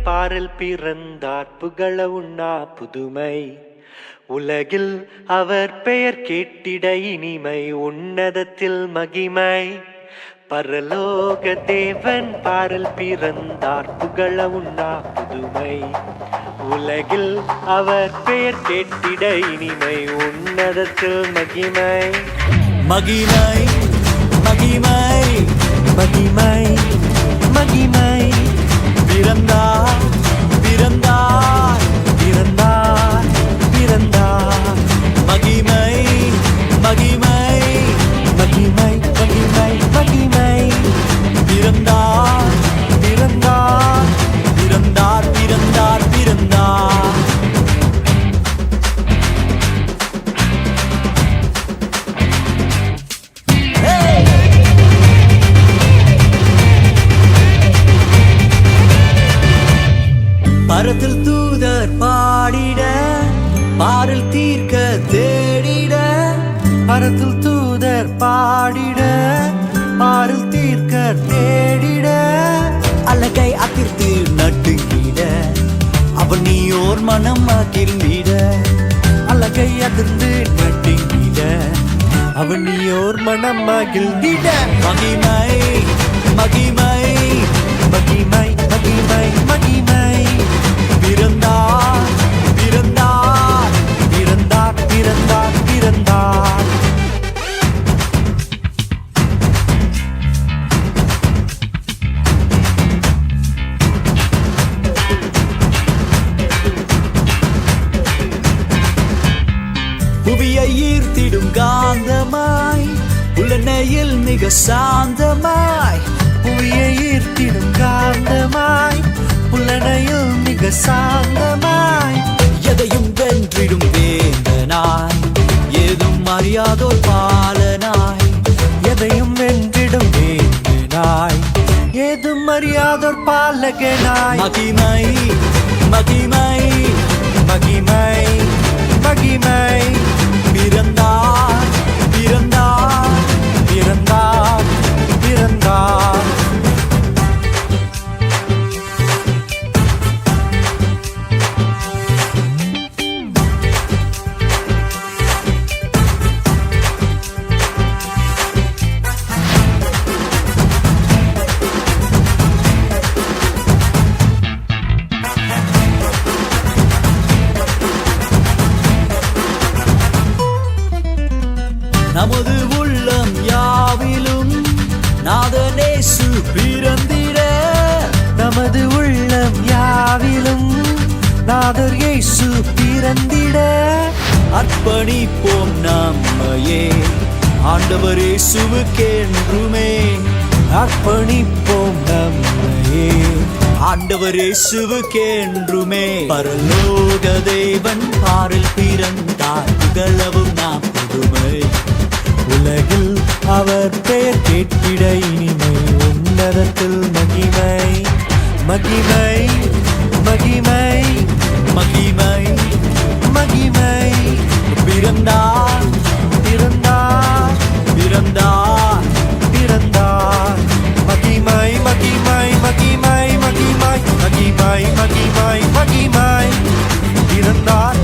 பாரில் பிறந்தார் புகழ உண்ணா புதுமை. உலகில் அவர் பெயர் கேட்டிட இனிமை, உன்னதத்தில் மகிமை. பரலோக தேவன் பாரில் பிறந்தார் புகழ உண்ணா புதுமை. உலகில் அவர் பெயர் கேட்டிட இனிமை, உன்னதத்தில் மகிமை. மகிமை மகிமை மகிமை மகிமை. பிறந்தார் பிறந்தார் பிறந்தார் பிறந்தார். மகிமை மகிமை மகிமை மகிமை மகிமை. பிறந்தார் பிறந்தார் பிறந்தார் பிறந்தார் பிறந்தார். பரத்தில் தூதர் பாடிட, பாரில் தீர்க்க தேடிட. பரத்தில் தூதர் பாடிட, பாரில் தீர்க்க தேடிட. அலகை அதிர்த்து நட்டுங்கிட, அவன் நீயோர் மனம் மகிழ்ந்திட. அலகை அதிர்ந்து நட்டுங்கிட, அவன் நீயோர் மனம் மகிழ்ந்திட. மகிமை மகிமை மகிமை மகிமை மகிமை. பிறந்தார் பிறந்தார் பிறந்தார் பிறந்தார் பிறந்தார். புவியை ஈர்த்திடும் காந்தமாய், புலனையில் மிக சாந்தமாய். புவியை ஈர்த்திடும் காந்தமாய், புலனையில் மிக சாந்தமாய். எதையும் வென்றிடும் வேந்தனாய், ஏதும் அறியாதோர் பாலனாய். எதையும் வென்றிடும் வேந்தனாய், ஏதும் அறியாதோர் பாலகனாய். மகிமை மகிமை மகிமை மகிமை. பிறந்தார் பிறந்தார் பிறந்தார் பிறந்தார். நமது உள்ளம் யாவிலும் நாதனேசு பிறந்திட. நமது உள்ளம் யாவிலும் நாதர் இயேசு பிறந்திட. அர்ப்பணிப்போம் நம்மையே ஆண்டவர் இயேசுவுக்கென்றுமே. அர்ப்பணிப்போம் நம்மையே ஆண்டவர் இயேசுவுக்கென்றுமே. பரலோக தேவன் பாரில் பிறந்தார் புகழவும் நாம் புதுமை. உலகில் அவர் பெயர் கேட்டிட இனிமை, உன்னதத்தில் மகிமை. மகிமை மகிமை மகிமை மகிமை. பிறந்தார் பிறந்தார் பிறந்தார் பிறந்தார். மகிமை மகிமை மகிமை மகிமை மகிமை மகிமை மகிமை. பிறந்தார்